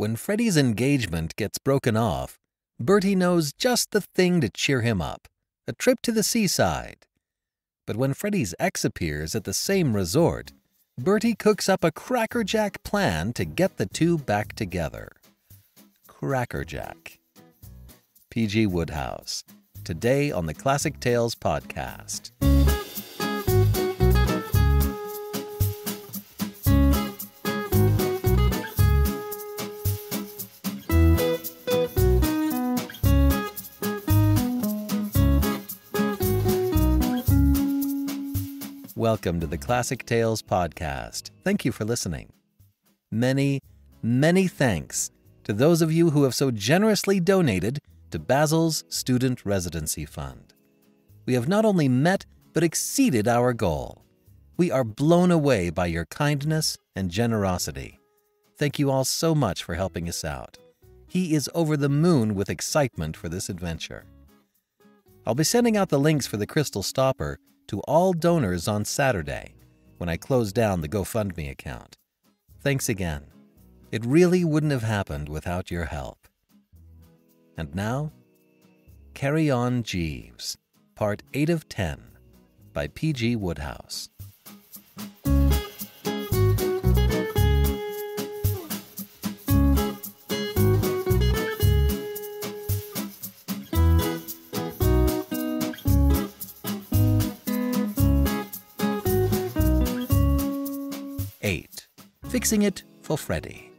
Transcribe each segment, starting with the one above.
When Freddie's engagement gets broken off, Bertie knows just the thing to cheer him up, a trip to the seaside. But when Freddie's ex appears at the same resort, Bertie cooks up a Crackerjack plan to get the two back together. Crackerjack. P.G. Wodehouse, today on the Classic Tales podcast. Welcome to the Classic Tales podcast. Thank you for listening. Many, many thanks to those of you who have so generously donated to Basil's Student Residency Fund. We have not only met, but exceeded our goal. We are blown away by your kindness and generosity. Thank you all so much for helping us out. He is over the moon with excitement for this adventure. I'll be sending out the links for the Crystal Stopper to all donors on Saturday when I close down the GoFundMe account. Thanks again. It really wouldn't have happened without your help. And now, Carry On Jeeves, Part 8 of 10, by P.G. Wodehouse. Fixing it for Freddie.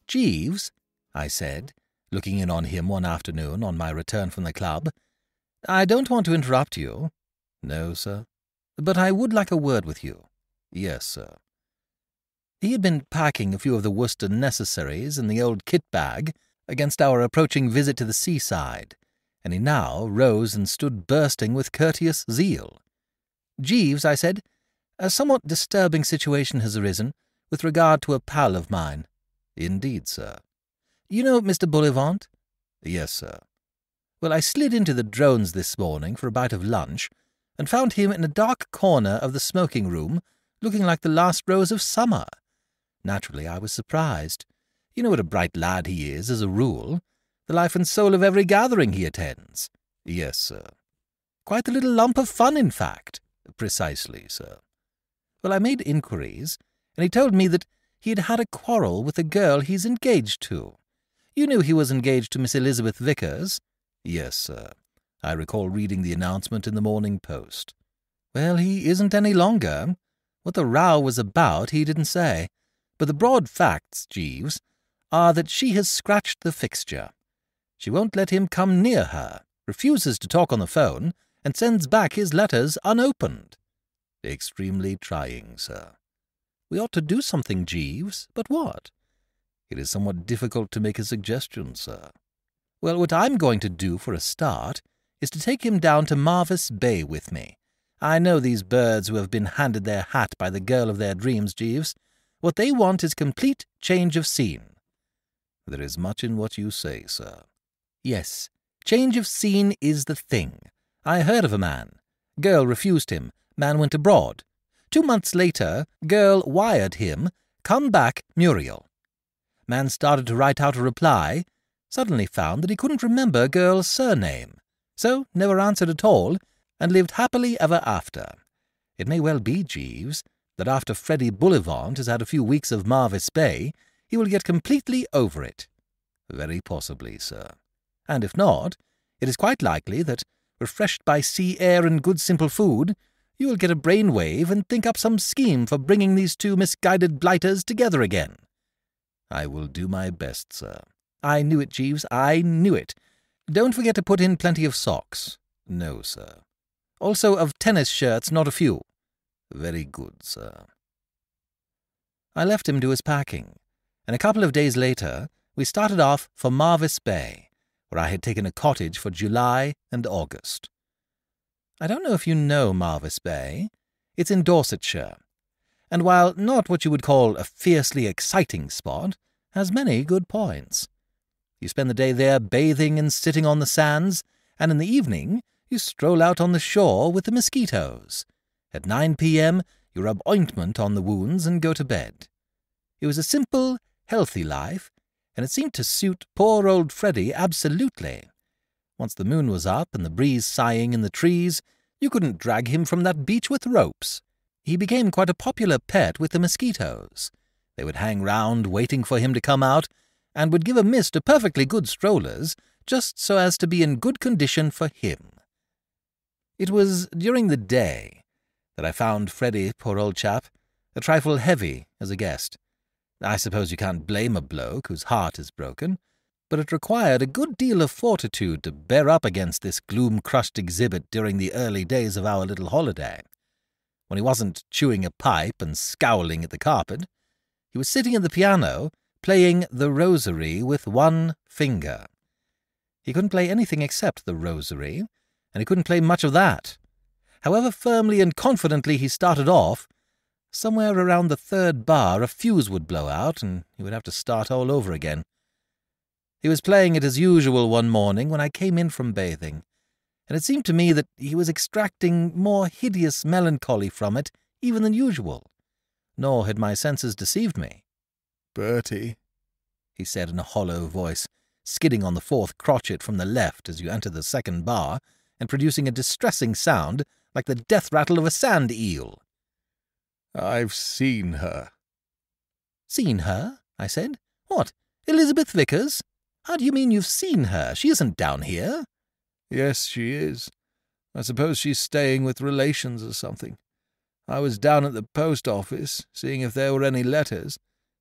"Jeeves," I said, looking in on him one afternoon on my return from the club, "I don't want to interrupt you." "No, sir." "But I would like a word with you." "Yes, sir." He had been packing a few of the Worcester necessaries in the old kit bag against our approaching visit to the seaside, and he now rose and stood bursting with courteous zeal. "Jeeves," I said, "a somewhat disturbing situation has arisen with regard to a pal of mine." "Indeed, sir." "You know Mr. Bullivant?" "Yes, sir." "Well, I slid into the drones this morning for a bite of lunch and found him in a dark corner of the smoking room looking like the last rose of summer. Naturally, I was surprised. You know what a bright lad he is, as a rule. The life and soul of every gathering he attends." "Yes, sir." "Quite a little lump of fun, in fact." "Precisely, sir." "Well, I made inquiries, and he told me that he had had a quarrel with the girl he's engaged to. You knew he was engaged to Miss Elizabeth Vickers?" "Yes, sir. I recall reading the announcement in the Morning Post." "Well, he isn't any longer. What the row was about he didn't say. But the broad facts, Jeeves, are that she has scratched the fixture. She won't let him come near her, refuses to talk on the phone, and sends back his letters unopened." "Extremely trying, sir." "We ought to do something, Jeeves, but what?" "It is somewhat difficult to make a suggestion, sir." "Well, what I'm going to do for a start is to take him down to Marvis Bay with me. I know these birds who have been handed their hat by the girl of their dreams, Jeeves. What they want is complete change of scene." "There is much in what you say, sir." "Yes, change of scene is the thing. I heard of a man. Girl refused him. Man went abroad. 2 months later, girl wired him, "Come back, Muriel." Man started to write out a reply, suddenly found that he couldn't remember girl's surname, so never answered at all, and lived happily ever after. It may well be, Jeeves, that after Freddie Bullivant has had a few weeks of Marvis Bay, he will get completely over it." "Very possibly, sir." "And if not, it is quite likely that, refreshed by sea air and good simple food, you will get a brainwave and think up some scheme for bringing these two misguided blighters together again." "I will do my best, sir." "I knew it, Jeeves, I knew it. Don't forget to put in plenty of socks." "No, sir." "Also of tennis shirts, not a few." "Very good, sir." I left him to his packing, and a couple of days later we started off for Marvis Bay, where I had taken a cottage for July and August. I don't know if you know Marvis Bay. It's in Dorsetshire, and while not what you would call a fiercely exciting spot, has many good points. You spend the day there bathing and sitting on the sands, and in the evening you stroll out on the shore with the mosquitoes. At 9 p.m. you rub ointment on the wounds and go to bed. It was a simple, healthy life, and it seemed to suit poor old Freddie absolutely. Once the moon was up and the breeze sighing in the trees, you couldn't drag him from that beach with ropes. He became quite a popular pet with the mosquitoes. They would hang round waiting for him to come out, and would give a miss to perfectly good strollers, just so as to be in good condition for him. It was during the day that I found Freddie, poor old chap, a trifle heavy as a guest. I suppose you can't blame a bloke whose heart is broken, but it required a good deal of fortitude to bear up against this gloom-crushed exhibit during the early days of our little holiday. When he wasn't chewing a pipe and scowling at the carpet, he was sitting at the piano, playing the Rosary with one finger. He couldn't play anything except the Rosary, and he couldn't play much of that. However firmly and confidently he started off, somewhere around the third bar a fuse would blow out, and he would have to start all over again. He was playing it as usual one morning when I came in from bathing, and it seemed to me that he was extracting more hideous melancholy from it even than usual. Nor had my senses deceived me. "Bertie," he said in a hollow voice, skidding on the fourth crotchet from the left as you entered the second bar, and producing a distressing sound like the death-rattle of a sand eel. "I've seen her." "Seen her?" I said. "What, Elizabeth Vickers? How do you mean you've seen her? She isn't down here." "Yes, she is. I suppose she's staying with relations or something. I was down at the post office, seeing if there were any letters,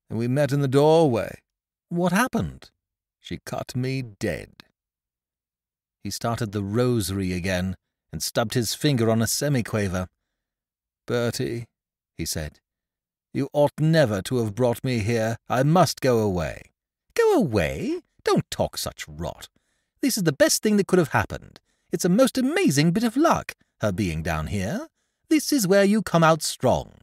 and we met in the doorway." "What happened?" "She cut me dead." He started the Rosary again, and stubbed his finger on a semiquaver. "Bertie," he said, "you ought never to have brought me here. I must go away." "Go away? Don't talk such rot. This is the best thing that could have happened. It's a most amazing bit of luck, her being down here. This is where you come out strong."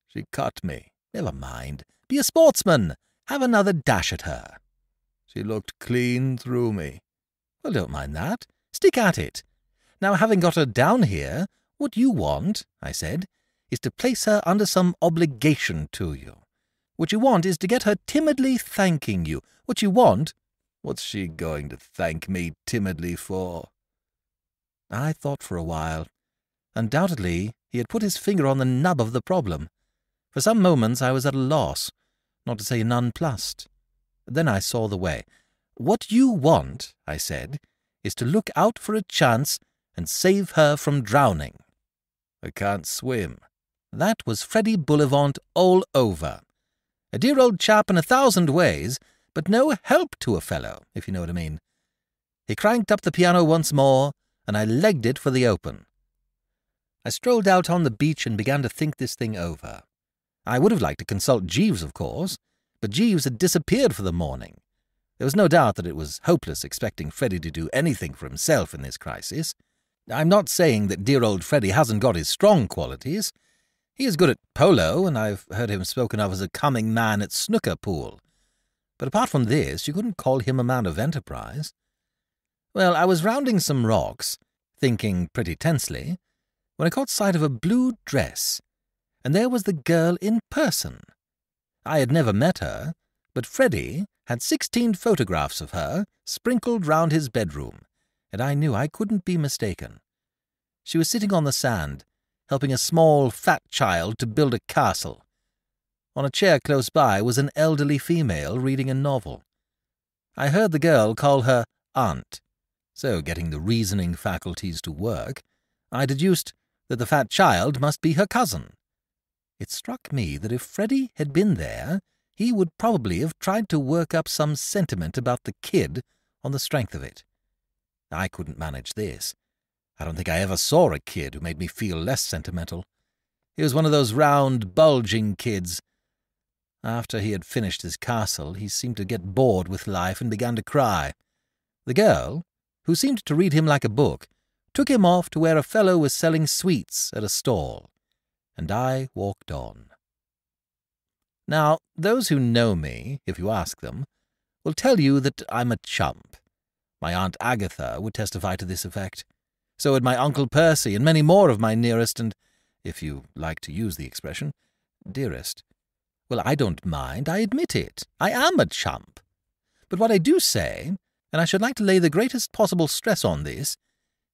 "She cut me." "Never mind. Be a sportsman. Have another dash at her." "She looked clean through me." "Well, don't mind that. Stick at it. Now, having got her down here, what you want," I said, "is to place her under some obligation to you. What you want is to get her timidly thanking you. What you want—" "What's she going to thank me timidly for?" I thought for a while. Undoubtedly, he had put his finger on the nub of the problem. For some moments I was at a loss, not to say nonplussed. Then I saw the way. "What you want," I said, "is to look out for a chance and save her from drowning." "I can't swim." That was Freddie Bullivant all over. A dear old chap in 1,000 ways, but no help to a fellow, if you know what I mean. He cranked up the piano once more, and I legged it for the open. I strolled out on the beach and began to think this thing over. I would have liked to consult Jeeves, of course, but Jeeves had disappeared for the morning. There was no doubt that it was hopeless expecting Freddie to do anything for himself in this crisis. I'm not saying that dear old Freddie hasn't got his strong qualities. He is good at polo, and I've heard him spoken of as a coming man at snooker pool. But apart from this, you couldn't call him a man of enterprise. Well, I was rounding some rocks, thinking pretty tensely, when I caught sight of a blue dress, and there was the girl in person. I had never met her, but Freddie had 16 photographs of her sprinkled round his bedroom, and I knew I couldn't be mistaken. She was sitting on the sand, helping a small, fat child to build a castle. On a chair close by was an elderly female reading a novel. I heard the girl call her aunt, so getting the reasoning faculties to work, I deduced that the fat child must be her cousin. It struck me that if Freddie had been there, he would probably have tried to work up some sentiment about the kid on the strength of it. I couldn't manage this. I don't think I ever saw a kid who made me feel less sentimental. He was one of those round, bulging kids. After he had finished his castle, he seemed to get bored with life and began to cry. The girl, who seemed to read him like a book, took him off to where a fellow was selling sweets at a stall, and I walked on. Now, those who know me, if you ask them, will tell you that I'm a chump. My Aunt Agatha would testify to this effect. So would my Uncle Percy and many more of my nearest and, if you like to use the expression, dearest. Well, I don't mind, I admit it. I am a chump. But what I do say, and I should like to lay the greatest possible stress on this,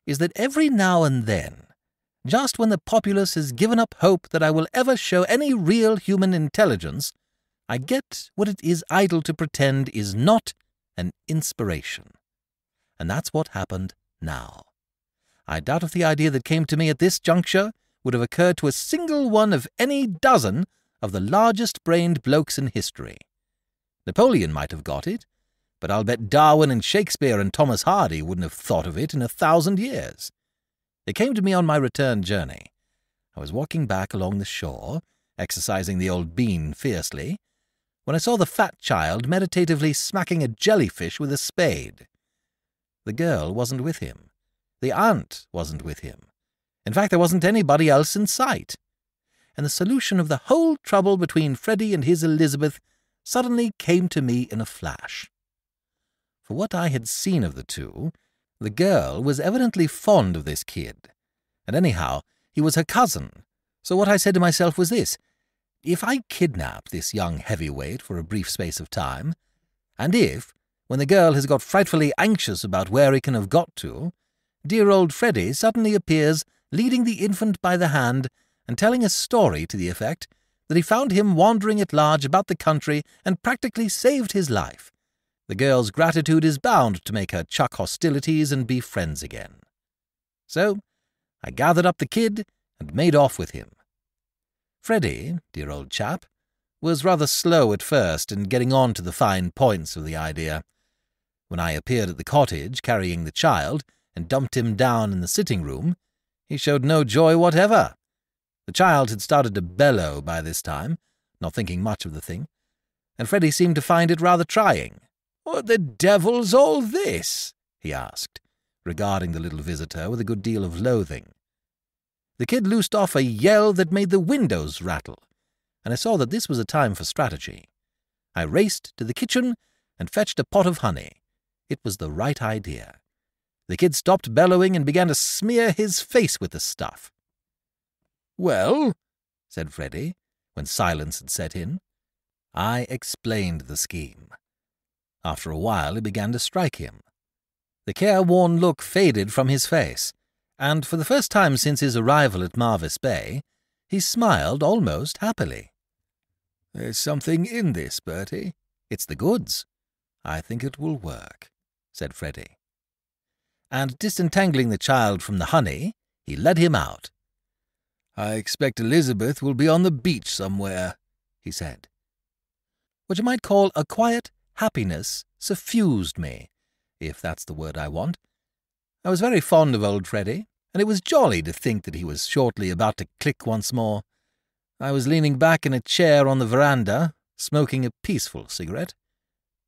is that every now and then, just when the populace has given up hope that I will ever show any real human intelligence, I get what it is idle to pretend is not an inspiration. And that's what happened now. I doubt if the idea that came to me at this juncture would have occurred to a single one of any dozen of the largest-brained blokes in history. Napoleon might have got it, but I'll bet Darwin and Shakespeare and Thomas Hardy wouldn't have thought of it in 1,000 years. It came to me on my return journey. I was walking back along the shore, exercising the old bean fiercely, when I saw the fat child meditatively smacking a jellyfish with a spade. The girl wasn't with him. The aunt wasn't with him. In fact, there wasn't anybody else in sight. And the solution of the whole trouble between Freddie and his Elizabeth suddenly came to me in a flash. For what I had seen of the two, the girl was evidently fond of this kid, and anyhow, he was her cousin, so what I said to myself was this: if I kidnap this young heavyweight for a brief space of time, and if, when the girl has got frightfully anxious about where he can have got to, dear old Freddie suddenly appears leading the infant by the hand and telling a story to the effect that he found him wandering at large about the country and practically saved his life, the girl's gratitude is bound to make her chuck hostilities and be friends again. So I gathered up the kid and made off with him. Freddie, dear old chap, was rather slow at first in getting on to the fine points of the idea. When I appeared at the cottage carrying the child and dumped him down in the sitting-room, he showed no joy whatever. The child had started to bellow by this time, not thinking much of the thing, and Freddie seemed to find it rather trying. "What the devil's all this?" he asked, regarding the little visitor with a good deal of loathing. The kid loosed off a yell that made the windows rattle, and I saw that this was a time for strategy. I raced to the kitchen and fetched a pot of honey. It was the right idea. The kid stopped bellowing and began to smear his face with the stuff. "Well," said Freddie, when silence had set in. I explained the scheme. After a while it began to strike him. The careworn look faded from his face, and for the first time since his arrival at Marvis Bay, he smiled almost happily. "There's something in this, Bertie. It's the goods. I think it will work," said Freddie. And disentangling the child from the honey, he led him out. "I expect Elizabeth will be on the beach somewhere," he said. What you might call a quiet happiness suffused me, if that's the word I want. I was very fond of old Freddie, and it was jolly to think that he was shortly about to click once more. I was leaning back in a chair on the veranda, smoking a peaceful cigarette,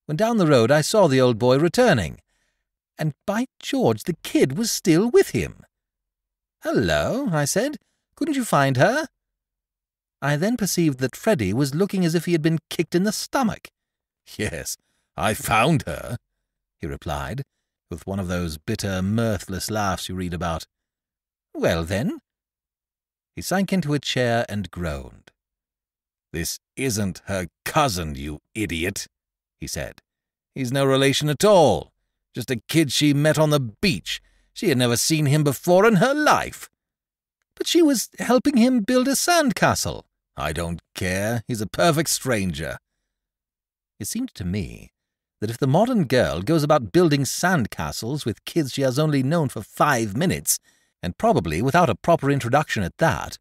when down the road I saw the old boy returning, and by George, the kid was still with him. "Hello," I said. "Couldn't you find her?" I then perceived that Freddie was looking as if he had been kicked in the stomach. "Yes, I found her," he replied, with one of those bitter, mirthless laughs you read about. "Well, then?" He sank into a chair and groaned. "This isn't her cousin, you idiot," he said. "He's no relation at all. Just a kid she met on the beach. She had never seen him before in her life." "But she was helping him build a sandcastle." "I don't care. He's a perfect stranger." It seemed to me that if the modern girl goes about building sandcastles with kids she has only known for 5 minutes, and probably without a proper introduction at that,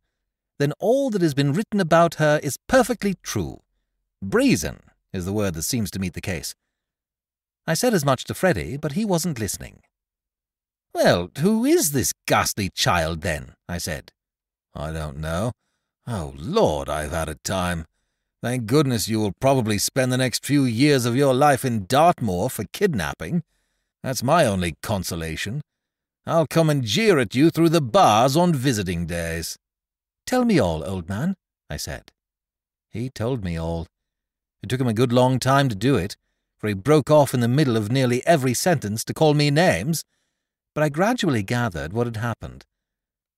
then all that has been written about her is perfectly true. Brazen is the word that seems to meet the case. I said as much to Freddie, but he wasn't listening. "Well, who is this ghastly child, then?" I said. "I don't know. Oh, Lord, I've had a time. Thank goodness you will probably spend the next few years of your life in Dartmoor for kidnapping. That's my only consolation. I'll come and jeer at you through the bars on visiting days." "Tell me all, old man," I said. He told me all. It took him a good long time to do it, for he broke off in the middle of nearly every sentence to call me names, but I gradually gathered what had happened.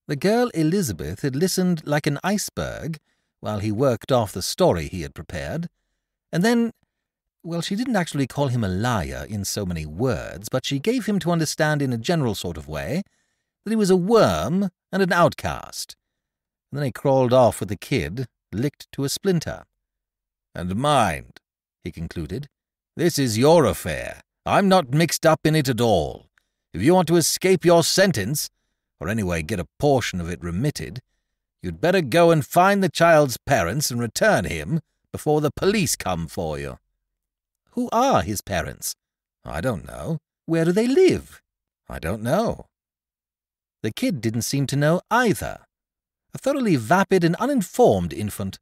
The girl Elizabeth had listened like an iceberg while he worked off the story he had prepared, and then, well, she didn't actually call him a liar in so many words, but she gave him to understand in a general sort of way that he was a worm and an outcast. And then he crawled off with the kid, licked to a splinter. "And mind," he concluded, "this is your affair. I'm not mixed up in it at all. If you want to escape your sentence, or anyway get a portion of it remitted, you'd better go and find the child's parents and return him before the police come for you." "Who are his parents?" "I don't know." "Where do they live?" "I don't know." The kid didn't seem to know either. A thoroughly vapid and uninformed infant.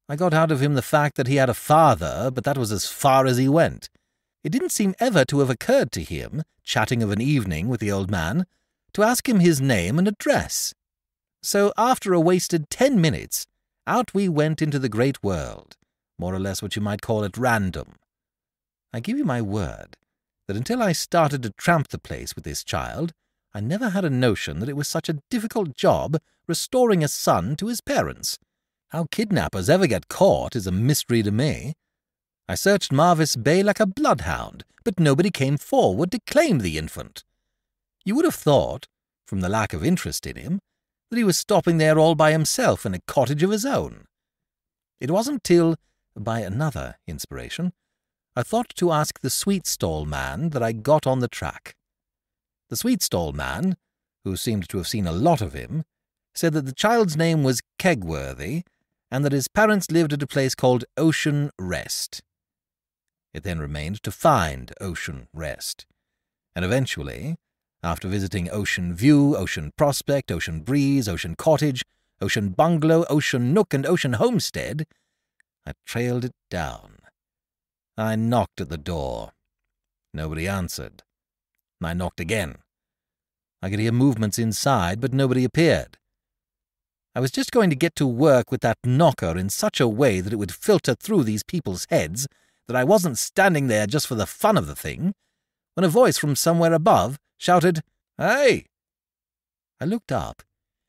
I got out of him the fact that he had a father, but that was as far as he went. It didn't seem ever to have occurred to him, chatting of an evening with the old man, to ask him his name and address. So after a wasted 10 minutes, out we went into the great world, more or less what you might call at random. I give you my word that until I started to tramp the place with this child, I never had a notion that it was such a difficult job restoring a son to his parents. How kidnappers ever get caught is a mystery to me. I searched Marvis Bay like a bloodhound, but nobody came forward to claim the infant. You would have thought, from the lack of interest in him, that he was stopping there all by himself in a cottage of his own. It wasn't till, by another inspiration, I thought to ask the sweet stall man that I got on the track. The sweet stall man, who seemed to have seen a lot of him, said that the child's name was Kegworthy, and that his parents lived at a place called Ocean Rest. It then remained to find Ocean Rest, and eventually, after visiting Ocean View, Ocean Prospect, Ocean Breeze, Ocean Cottage, Ocean Bungalow, Ocean Nook, and Ocean Homestead, I trailed it down. I knocked at the door. Nobody answered. I knocked again. I could hear movements inside, but nobody appeared. I was just going to get to work with that knocker in such a way that it would filter through these people's heads that I wasn't standing there just for the fun of the thing, when a voice from somewhere above shouted, "Hey!" I looked up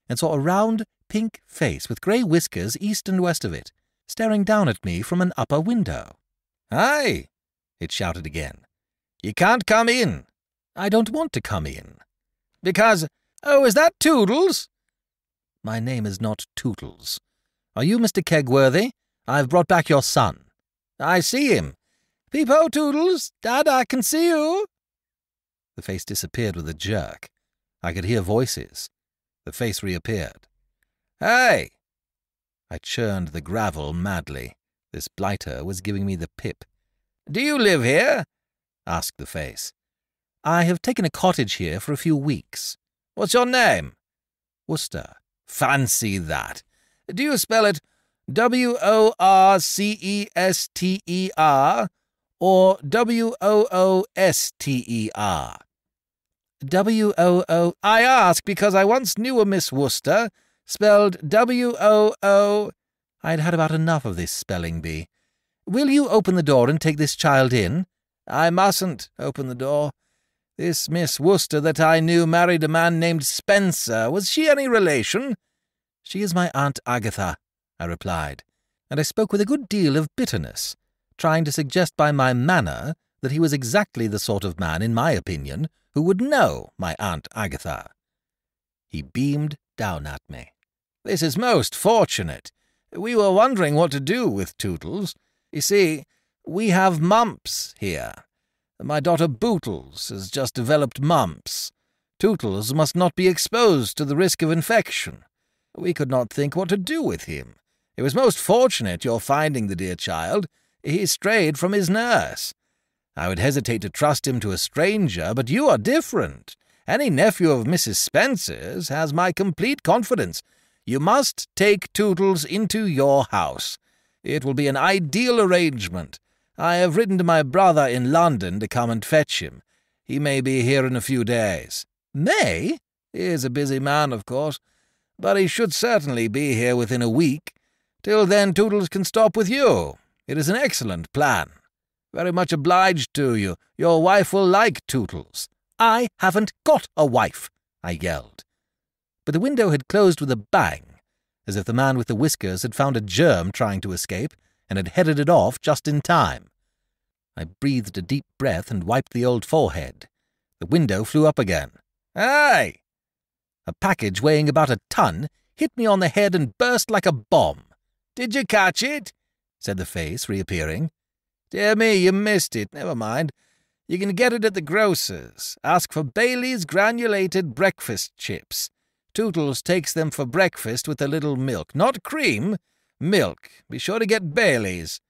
and saw a round, pink face with grey whiskers east and west of it, staring down at me from an upper window. "Hey!" it shouted again. "You can't come in." "I don't want to come in." "Because— Oh, is that Toodles?" "My name is not Tootles. Are you Mr. Kegworthy? I've brought back your son." "I see him. Peep-ho, Toodles! Dad, I can see you!" The face disappeared with a jerk. I could hear voices. The face reappeared. "Hey!" I churned the gravel madly. This blighter was giving me the pip. "Do you live here?" asked the face. "I have taken a cottage here for a few weeks." "What's your name?" "Worcester." "Fancy that. Do you spell it Worcester or Wooster? WOO. I ask because I once knew a Miss Worcester, spelled WOO. I'd had about enough of this spelling bee. "Will you open the door and take this child in?" "I mustn't open the door. This Miss Worcester that I knew married a man named Spencer. Was she any relation?" "She is my Aunt Agatha," I replied, and I spoke with a good deal of bitterness, trying to suggest by my manner that he was exactly the sort of man, in my opinion, who would know my Aunt Agatha. He beamed down at me. "This is most fortunate. We were wondering what to do with Tootles. You see, we have mumps here. My daughter Bootles has just developed mumps. Tootles must not be exposed to the risk of infection. We could not think what to do with him. It was most fortunate your finding the dear child. He strayed from his nurse. I would hesitate to trust him to a stranger, but you are different. Any nephew of Mrs. Spencer's has my complete confidence. You must take Tootles into your house. It will be an ideal arrangement. I have written to my brother in London to come and fetch him. He may be here in a few days." "May?" "He is a busy man, of course, but he should certainly be here within a week. Till then Tootles can stop with you. It is an excellent plan. Very much obliged to you. Your wife will like Tootles." "I haven't got a wife," I yelled. But the window had closed with a bang, as if the man with the whiskers had found a germ trying to escape and had headed it off just in time. I breathed a deep breath and wiped the old forehead. The window flew up again. "Hey!" A package weighing about a ton hit me on the head and burst like a bomb. "Did you catch it?" said the face, reappearing. "Dear me, you missed it. Never mind. You can get it at the grocer's. Ask for Bailey's granulated breakfast chips. Tootles takes them for breakfast with a little milk. Not cream, milk. Be sure to get Bailey's."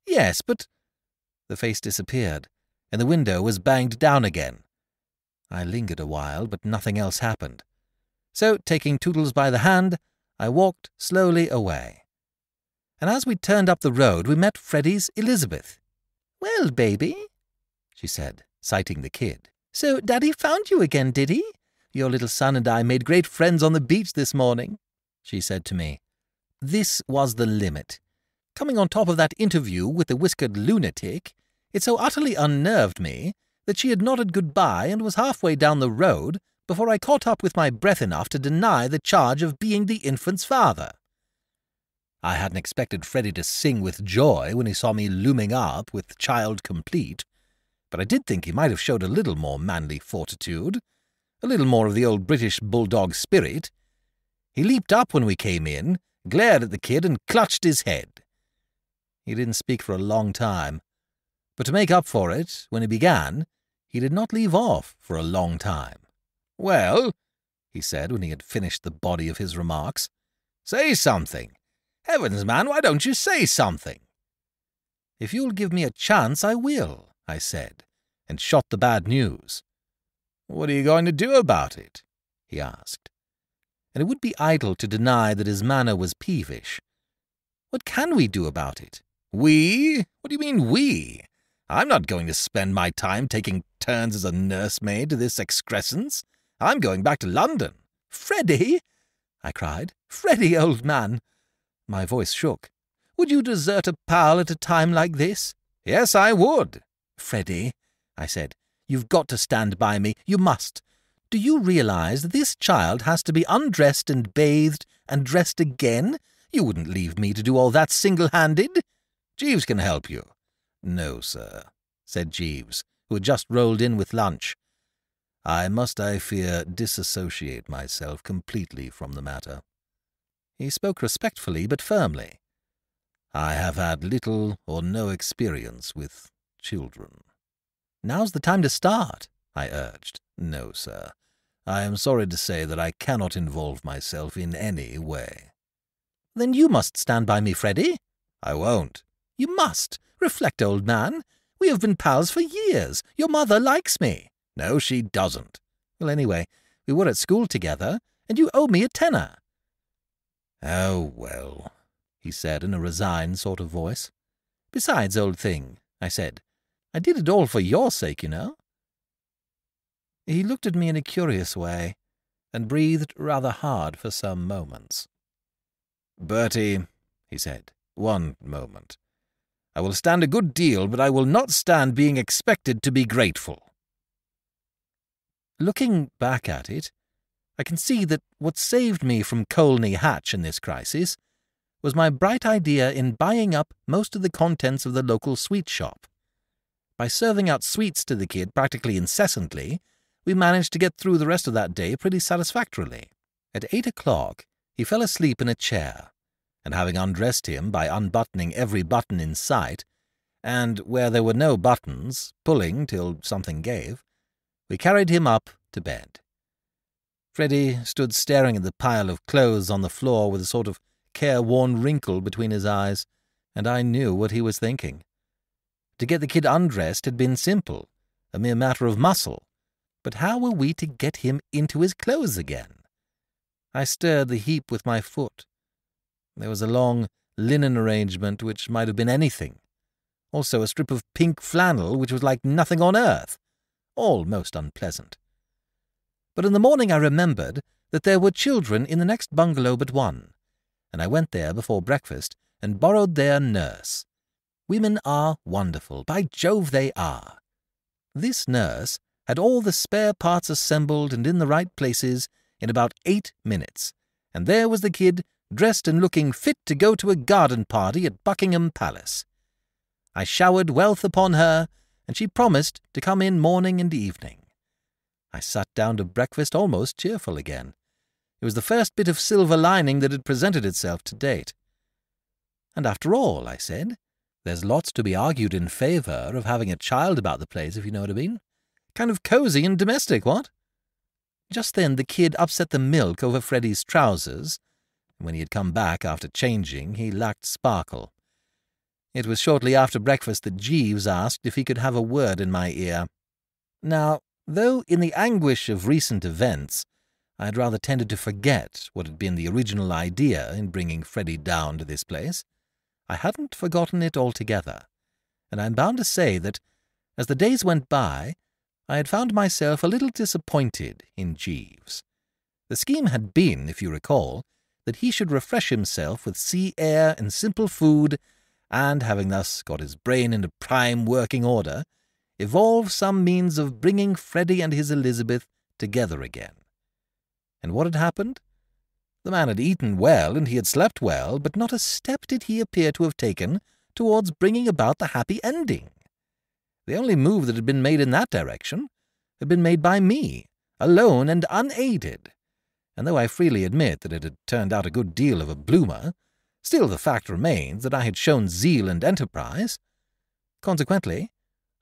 "Yes, but—" The face disappeared, and the window was banged down again. I lingered a while, but nothing else happened. So, taking Tootles by the hand, I walked slowly away. And as we turned up the road, we met Freddie's Elizabeth. "Well, baby," she said, citing the kid. "So Daddy found you again, did he? Your little son and I made great friends on the beach this morning," she said to me. This was the limit. Coming on top of that interview with the whiskered lunatic, it so utterly unnerved me that she had nodded goodbye and was halfway down the road before I caught up with my breath enough to deny the charge of being the infant's father. I hadn't expected Freddie to sing with joy when he saw me looming up with child complete, but I did think he might have showed a little more manly fortitude, a little more of the old British bulldog spirit. He leaped up when we came in, glared at the kid, and clutched his head. He didn't speak for a long time, but to make up for it, when he began, he did not leave off for a long time. "Well," he said when he had finished the body of his remarks, "say something. Heavens, man, why don't you say something?" "If you'll give me a chance, I will," I said, and shot the bad news. "What are you going to do about it?" he asked. And it would be idle to deny that his manner was peevish. "What can we do about it?" "We? What do you mean, we? I'm not going to spend my time taking turns as a nursemaid to this excrescence. I'm going back to London." "Freddie!" I cried. "Freddie, old man!" My voice shook. "Would you desert a pal at a time like this?" "Yes, I would." "Freddie," I said, "you've got to stand by me. You must. Do you realize that this child has to be undressed and bathed and dressed again? You wouldn't leave me to do all that single-handed?" "Jeeves can help you." "No, sir," said Jeeves, who had just rolled in with lunch. "I must, I fear, disassociate myself completely from the matter." He spoke respectfully but firmly. "I have had little or no experience with children." "Now's the time to start," I urged. "No, sir. I am sorry to say that I cannot involve myself in any way." "Then you must stand by me, Freddie." "I won't." "You must. Reflect, old man. We have been pals for years. Your mother likes me." "No, she doesn't." "Well, anyway, we were at school together, and you owe me a tenner." "Oh, well," he said in a resigned sort of voice. "Besides, old thing," I said, "I did it all for your sake, you know." He looked at me in a curious way, and breathed rather hard for some moments. "Bertie," he said, "one moment. I will stand a good deal, but I will not stand being expected to be grateful." Looking back at it, I can see that what saved me from Colney Hatch in this crisis was my bright idea in buying up most of the contents of the local sweet shop. By serving out sweets to the kid practically incessantly, we managed to get through the rest of that day pretty satisfactorily. At 8 o'clock, he fell asleep in a chair, and having undressed him by unbuttoning every button in sight, and where there were no buttons, pulling till something gave, we carried him up to bed. Freddie stood staring at the pile of clothes on the floor with a sort of careworn wrinkle between his eyes, and I knew what he was thinking. To get the kid undressed had been simple, a mere matter of muscle, but how were we to get him into his clothes again? I stirred the heap with my foot. There was a long linen arrangement which might have been anything. Also a strip of pink flannel which was like nothing on earth. All most unpleasant. But in the morning I remembered that there were children in the next bungalow but one, and I went there before breakfast and borrowed their nurse. Women are wonderful, by Jove they are. This nurse had all the spare parts assembled and in the right places in about 8 minutes, and there was the kid dressed and looking fit to go to a garden party at Buckingham Palace. I showered wealth upon her, and she promised to come in morning and evening. I sat down to breakfast almost cheerful again. It was the first bit of silver lining that had presented itself to date. And after all, I said, there's lots to be argued in favour of having a child about the place, if you know what I mean. Kind of cosy and domestic, what? Just then the kid upset the milk over Freddie's trousers, and when he had come back after changing, he lacked sparkle. It was shortly after breakfast that Jeeves asked if he could have a word in my ear. Now, though in the anguish of recent events, I had rather tended to forget what had been the original idea in bringing Freddie down to this place, I hadn't forgotten it altogether, and I'm bound to say that, as the days went by, I had found myself a little disappointed in Jeeves. The scheme had been, if you recall, that he should refresh himself with sea air and simple food, and, having thus got his brain into prime working order, evolve some means of bringing Freddie and his Elizabeth together again. And what had happened? The man had eaten well and he had slept well, but not a step did he appear to have taken towards bringing about the happy ending. The only move that had been made in that direction had been made by me, alone and unaided, and though I freely admit that it had turned out a good deal of a bloomer, still the fact remains that I had shown zeal and enterprise. Consequently,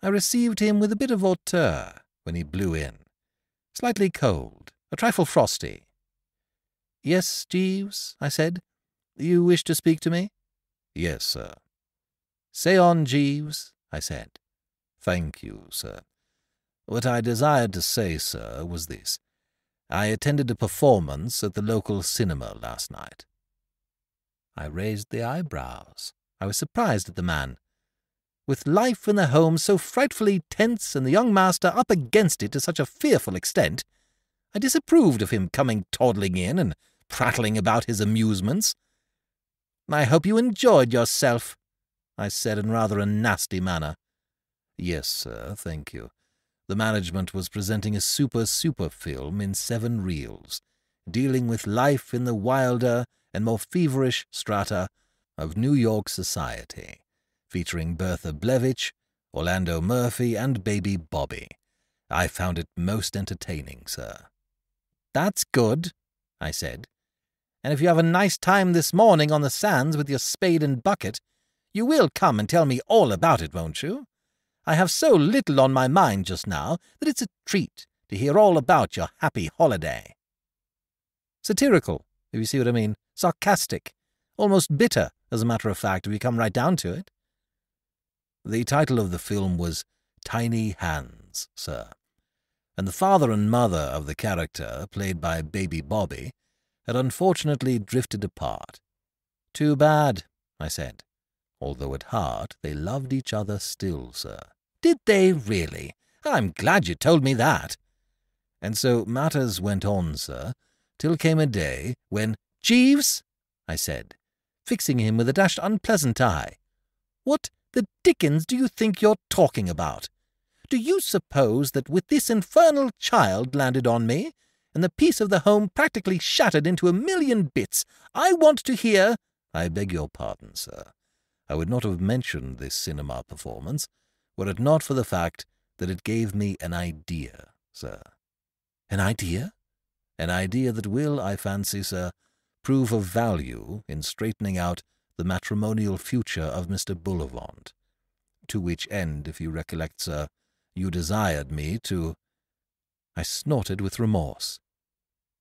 I received him with a bit of hauteur when he blew in, slightly cold, a trifle frosty. "Yes, Jeeves," I said. "You wish to speak to me?" "Yes, sir." "Say on, Jeeves," I said. "Thank you, sir. What I desired to say, sir, was this. I attended a performance at the local cinema last night." I raised the eyebrows. I was surprised at the man. With life in the home so frightfully tense and the young master up against it to such a fearful extent, I disapproved of him coming toddling in and prattling about his amusements. "I hope you enjoyed yourself," I said in rather a nasty manner. "Yes, sir, thank you. The management was presenting a super film in 7 reels, dealing with life in the wilder and more feverish strata of New York society, featuring Bertha Blevitch, Orlando Murphy, and baby Bobby. I found it most entertaining, sir." "That's good," I said. "And if you have a nice time this morning on the sands with your spade and bucket, you will come and tell me all about it, won't you? I have so little on my mind just now that it's a treat to hear all about your happy holiday." Satirical, if you see what I mean. Sarcastic. Almost bitter, as a matter of fact, if you come right down to it. The title of the film was Tiny Hands, sir, and the father and mother of the character, played by baby Bobby, had unfortunately drifted apart. "Too bad," I said. Although at heart they loved each other still, sir. "Did they really? I'm glad you told me that." And so matters went on, sir, till came a day when— "Jeeves," I said, fixing him with a dashed unpleasant eye, "what the dickens do you think you're talking about? Do you suppose that with this infernal child landed on me, and the peace of the home practically shattered into a million bits, I want to hear—" "I beg your pardon, sir. I would not have mentioned this cinema performance were it not for the fact that it gave me an idea, sir." "An idea?" "An idea that will, I fancy, sir, prove of value in straightening out the matrimonial future of Mr. Bullivant, to which end, if you recollect, sir, you desired me to—" I snorted with remorse.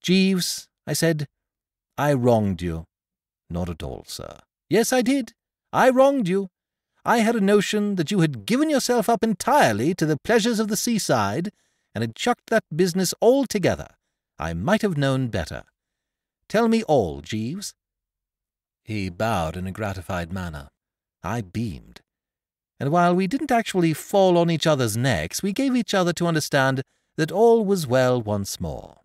"Jeeves," I said, "I wronged you." "Not at all, sir." "Yes, I did. I wronged you. I had a notion that you had given yourself up entirely to the pleasures of the seaside, and had chucked that business altogether. I might have known better. Tell me all, Jeeves." He bowed in a gratified manner. I beamed. And while we didn't actually fall on each other's necks, we gave each other to understand that all was well once more.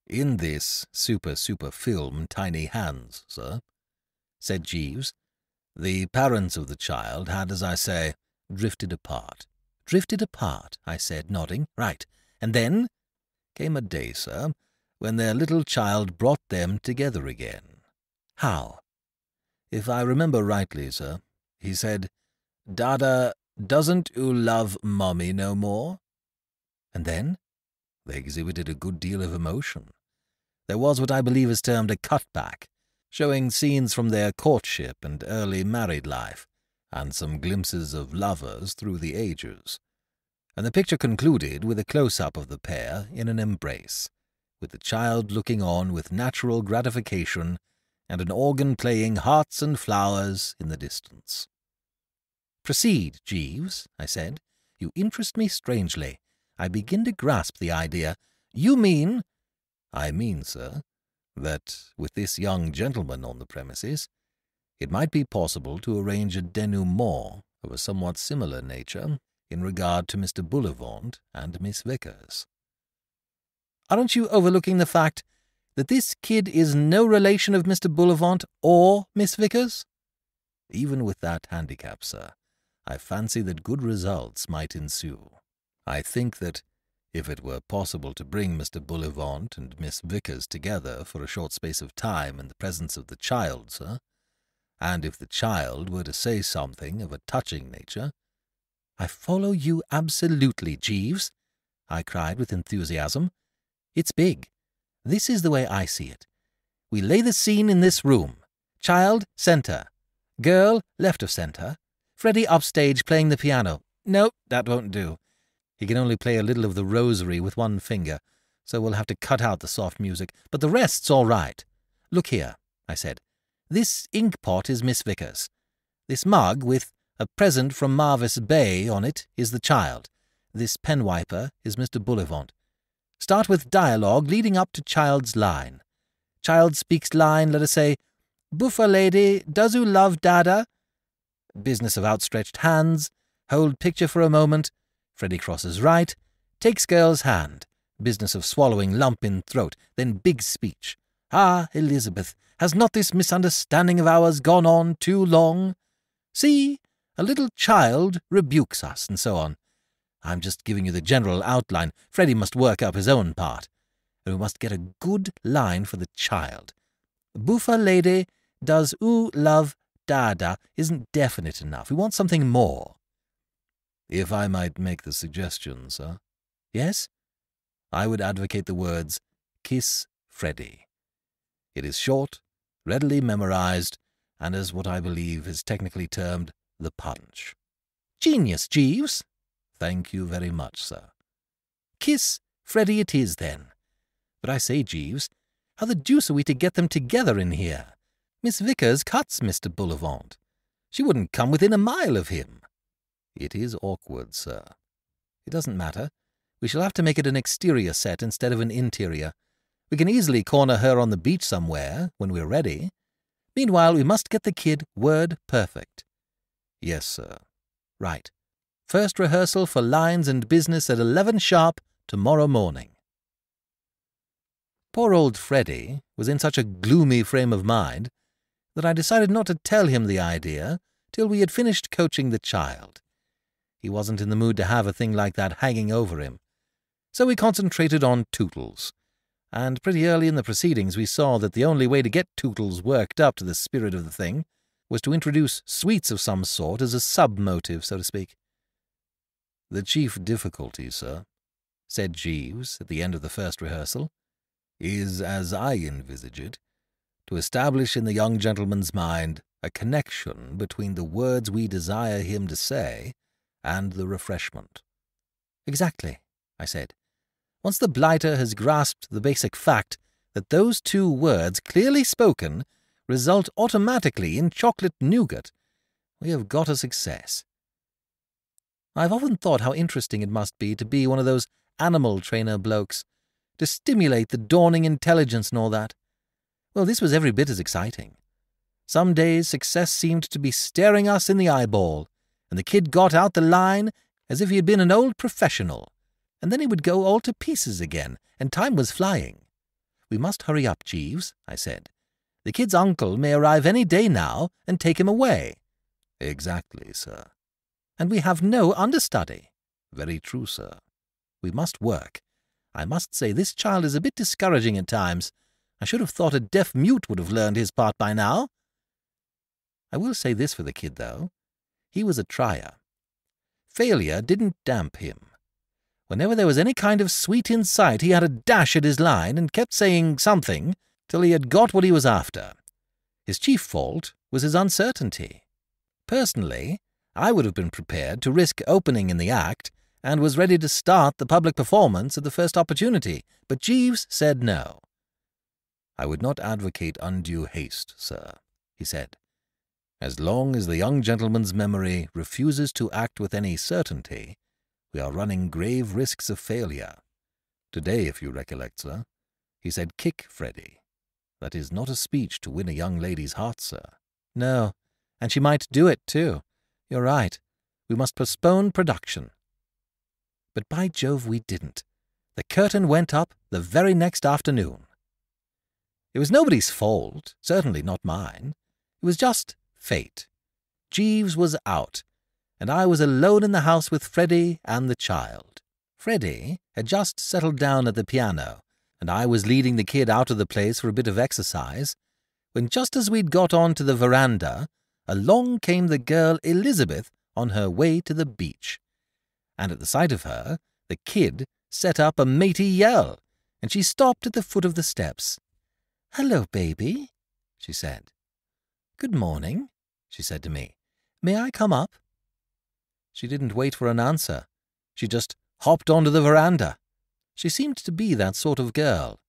"In this super film, Tiny Hands, sir," said Jeeves, "the parents of the child had, as I say, drifted apart." "Drifted apart," I said, nodding. "Right. And then?" "Came a day, sir, when their little child brought them together again." How? If I remember rightly, sir, he said, "Dada, doesn't oo love Mommy no more?" And then? They exhibited a good deal of emotion. There was what I believe is termed a cutback, showing scenes from their courtship and early married life, and some glimpses of lovers through the ages. And the picture concluded with a close-up of the pair in an embrace, with the child looking on with natural gratification and an organ playing Hearts and Flowers in the distance. "Proceed, Jeeves," I said. "You interest me strangely. I begin to grasp the idea. You mean—" "I mean, sir, that with this young gentleman on the premises, it might be possible to arrange a denouement of a somewhat similar nature in regard to Mr. Bullivant and Miss Vickers." "Aren't you overlooking the fact that this kid is no relation of Mr. Bullivant or Miss Vickers?" "Even with that handicap, sir, I fancy that good results might ensue. I think that if it were possible to bring Mr. Bullivant and Miss Vickers together for a short space of time in the presence of the child, sir, and if the child were to say something of a touching nature—" "I follow you absolutely, Jeeves," I cried with enthusiasm. "It's big. This is the way I see it. We lay the scene in this room. Child, centre. Girl, left of centre. Freddie upstage playing the piano. No, that won't do. He can only play a little of the rosary with one finger, so we'll have to cut out the soft music, but the rest's all right. Look here," I said. "This ink pot is Miss Vickers. This mug with a present from Marvis Bay on it is the child. This pen wiper is Mr. Bullivant. Start with dialogue leading up to child's line. Child speaks line, let us say, 'Buffa lady, does oo love Dada?' Business of outstretched hands. Hold picture for a moment. Freddie crosses right. Takes girl's hand. Business of swallowing lump in throat. Then big speech. 'Ah, Elizabeth, has not this misunderstanding of ours gone on too long? See, a little child rebukes us,' and so on. I'm just giving you the general outline. Freddie must work up his own part. And we must get a good line for the child. 'Buffa lady, does oo love Dada' isn't definite enough. We want something more." "If I might make the suggestion, sir." "Yes?" "I would advocate the words, 'Kiss Freddie.' It is short, readily memorized, and is what I believe is technically termed the punch." "Genius, Jeeves." "Thank you very much, sir." "Kiss Freddie it is, then. But I say, Jeeves, how the deuce are we to get them together in here? Miss Vickers cuts Mr. Bullivant. She wouldn't come within a mile of him." "It is awkward, sir." "It doesn't matter. We shall have to make it an exterior set instead of an interior. We can easily corner her on the beach somewhere, when we're ready. Meanwhile, we must get the kid word perfect." "Yes, sir." "Right. First rehearsal for lines and business at 11 sharp tomorrow morning." Poor old Freddie was in such a gloomy frame of mind that I decided not to tell him the idea till we had finished coaching the child. He wasn't in the mood to have a thing like that hanging over him. So we concentrated on Tootles, and pretty early in the proceedings we saw that the only way to get Tootles worked up to the spirit of the thing was to introduce sweets of some sort as a sub-motive, so to speak. "The chief difficulty, sir," said Jeeves at the end of the first rehearsal, "is, as I envisage it, to establish in the young gentleman's mind a connection between the words we desire him to say and the refreshment." "Exactly," I said. "Once the blighter has grasped the basic fact that those two words, clearly spoken, result automatically in chocolate nougat, we have got a success. I've often thought how interesting it must be to be one of those animal trainer blokes, to stimulate the dawning intelligence and all that. Well, this was every bit as exciting. Some days success seemed to be staring us in the eyeball, and the kid got out the line as if he had been an old professional, and then he would go all to pieces again, and time was flying. 'We must hurry up, Jeeves,' I said. 'The kid's uncle may arrive any day now and take him away.' 'Exactly, sir.' 'And we have no understudy.' 'Very true, sir.' 'We must work. I must say this child is a bit discouraging at times. I should have thought a deaf mute would have learned his part by now. I will say this for the kid, though. He was a trier. Failure didn't damp him. Whenever there was any kind of sweet in sight, he had a dash at his line and kept saying something till he had got what he was after. His chief fault was his uncertainty. Personally, I would have been prepared to risk opening in the act and was ready to start the public performance at the first opportunity, but Jeeves said no. "I would not advocate undue haste, sir," he said. "As long as the young gentleman's memory refuses to act with any certainty, we are running grave risks of failure. Today, if you recollect, sir, he said, 'Kick, Freddie.' That is not a speech to win a young lady's heart, sir." "No, and she might do it, too. You're right. We must postpone production." But by Jove, we didn't. The curtain went up the very next afternoon. It was nobody's fault, certainly not mine. It was just fate. Jeeves was out, and I was alone in the house with Freddie and the child. Freddie had just settled down at the piano, and I was leading the kid out of the place for a bit of exercise, when just as we'd got on to the veranda, along came the girl Elizabeth on her way to the beach. And at the sight of her, the kid set up a matey yell, and she stopped at the foot of the steps. "Hello, baby," she said. "Good morning," she said to me. "May I come up?" She didn't wait for an answer. She just hopped onto the veranda. She seemed to be that sort of girl.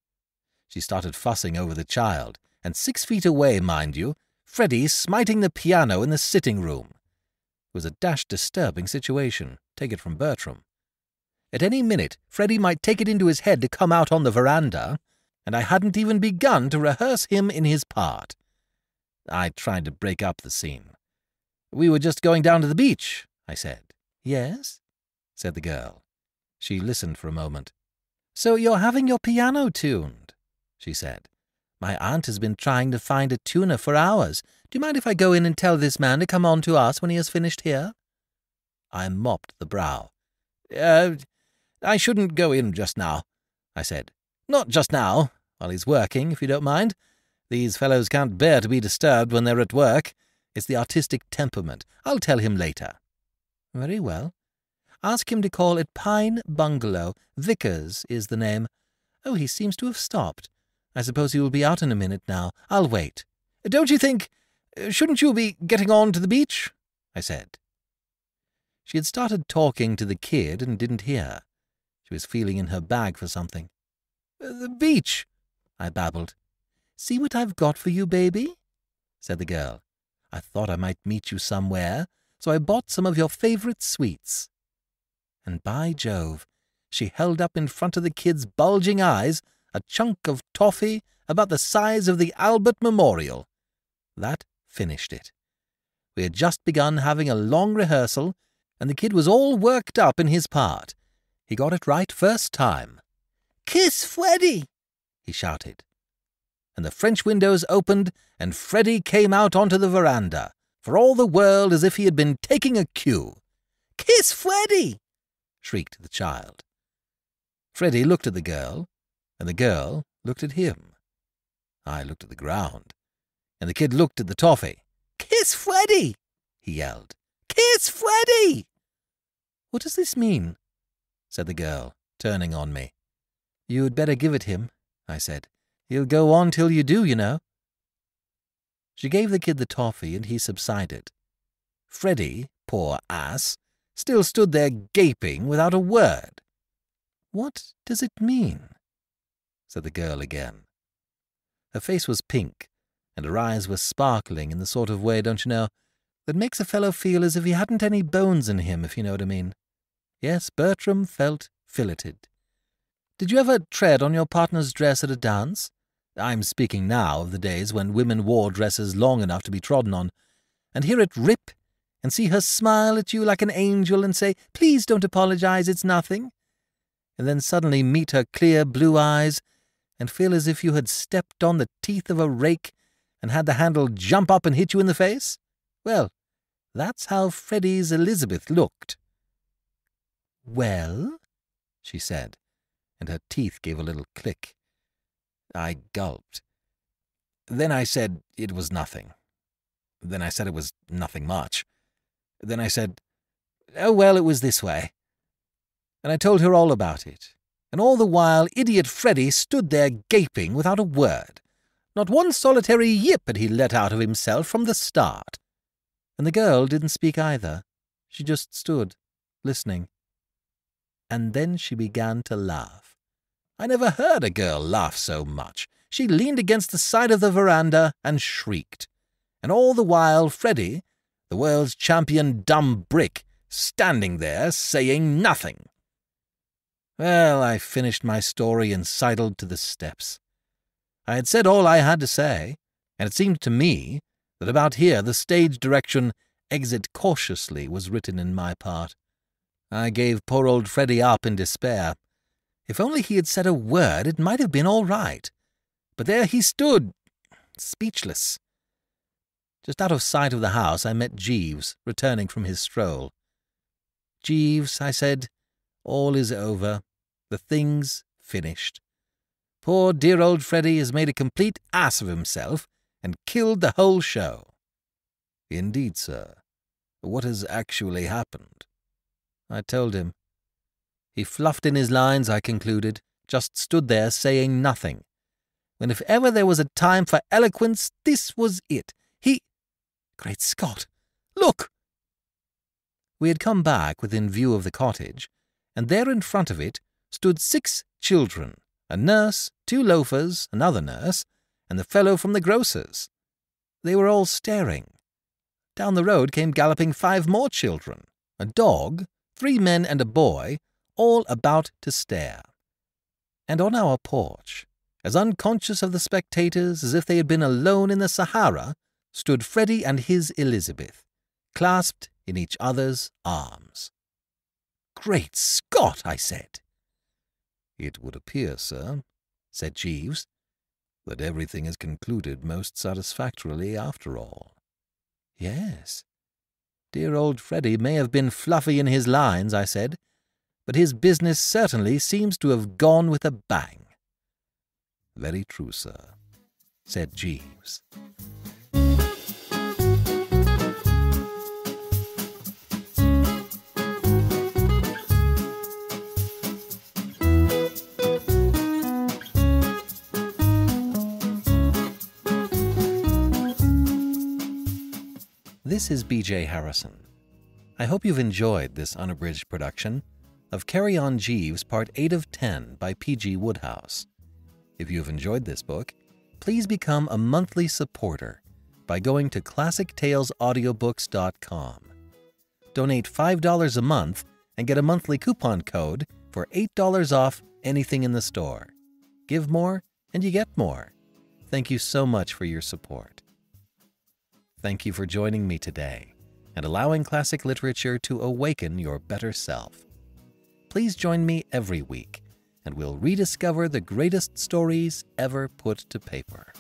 She started fussing over the child, and 6 feet away, mind you, Freddie smiting the piano in the sitting room. It was a dashed disturbing situation, take it from Bertram. At any minute, Freddie might take it into his head to come out on the veranda, and I hadn't even begun to rehearse him in his part. I tried to break up the scene. "We were just going down to the beach," I said. "Yes?" said the girl. She listened for a moment. "So you're having your piano tuned," she said. "My aunt has been trying to find a tuner for hours. Do you mind if I go in and tell this man to come on to us when he has finished here?" I mopped the brow. I shouldn't go in just now," I said. "Not just now, while he's working, if you don't mind. These fellows can't bear to be disturbed when they're at work. It's the artistic temperament. I'll tell him later." "Very well. Ask him to call at Pine Bungalow. Vickers is the name. Oh, he seems to have stopped. I suppose he will be out in a minute now. I'll wait." "Don't you think... shouldn't you be getting on to the beach?" I said. She had started talking to the kid and didn't hear. She was feeling in her bag for something. "The beach," I babbled. "See what I've got for you, baby?" said the girl. "I thought I might meet you somewhere, so I bought some of your favourite sweets." And by Jove, she held up in front of the kid's bulging eyes a chunk of toffee about the size of the Albert Memorial. That finished it. We had just begun having a long rehearsal, and the kid was all worked up in his part. He got it right first time. "Kiss Freddie!" he shouted. And the French windows opened, and Freddie came out onto the veranda, for all the world as if he had been taking a cue. "Kiss Freddie!" shrieked the child. Freddie looked at the girl, and the girl looked at him. I looked at the ground, and the kid looked at the toffee. "Kiss Freddie!" he yelled. "Kiss Freddie!" "What does this mean?" said the girl, turning on me. "You'd better give it him," I said. "He'll go on till you do, you know." She gave the kid the toffee, and he subsided. Freddie, poor ass, still stood there gaping without a word. "What does it mean?" said the girl again. Her face was pink, and her eyes were sparkling in the sort of way, don't you know, that makes a fellow feel as if he hadn't any bones in him, if you know what I mean. Yes, Bertram felt filleted. Did you ever tread on your partner's dress at a dance? I'm speaking now of the days when women wore dresses long enough to be trodden on, and hear it rip, and see her smile at you like an angel and say, "Please don't apologize, it's nothing," and then suddenly meet her clear blue eyes and feel as if you had stepped on the teeth of a rake and had the handle jump up and hit you in the face? Well, that's how Freddie's Elizabeth looked. "Well?" she said, and her teeth gave a little click. I gulped. Then I said it was nothing. Then I said it was nothing much. Then I said, oh, well, it was this way. And I told her all about it. And all the while idiot Freddie stood there gaping without a word. Not one solitary yip had he let out of himself from the start. And the girl didn't speak either. She just stood, listening. And then she began to laugh. I never heard a girl laugh so much. She leaned against the side of the veranda and shrieked. And all the while Freddie, the world's champion dumb brick, standing there saying nothing. Well, I finished my story and sidled to the steps. I had said all I had to say, and it seemed to me that about here the stage direction "Exit cautiously" was written in my part. I gave poor old Freddie up in despair. If only he had said a word, it might have been all right. But there he stood, speechless. Just out of sight of the house, I met Jeeves, returning from his stroll. Jeeves, I said, all is over. The thing's finished. Poor dear old Freddie has made a complete ass of himself and killed the whole show. Indeed, sir. What has actually happened? I told him. He fluffed in his lines, I concluded, just stood there saying nothing. When if ever there was a time for eloquence, this was it. Great Scott! Look! We had come back within view of the cottage, and there in front of it stood 6 children, a nurse, 2 loafers, another nurse, and the fellow from the grocer's. They were all staring. Down the road came galloping 5 more children, a dog, 3 men and a boy, all about to stare. And on our porch, as unconscious of the spectators as if they had been alone in the Sahara, stood Freddie and his Elizabeth, clasped in each other's arms. Great Scott, I said. It would appear, sir, said Jeeves, that everything is concluded most satisfactorily after all. Yes. Dear old Freddie may have been fluffy in his lines, I said, but his business certainly seems to have gone with a bang. Very true, sir, said Jeeves. This is B.J. Harrison. I hope you've enjoyed this unabridged production of Carry On Jeeves Part 8 of 10 by P.G. Wodehouse. If you've enjoyed this book, please become a monthly supporter by going to ClassicTalesAudiobooks.com. Donate $5 a month and get a monthly coupon code for $8 off anything in the store. Give more and you get more. Thank you so much for your support. Thank you for joining me today and allowing classic literature to awaken your better self. Please join me every week, and we'll rediscover the greatest stories ever put to paper.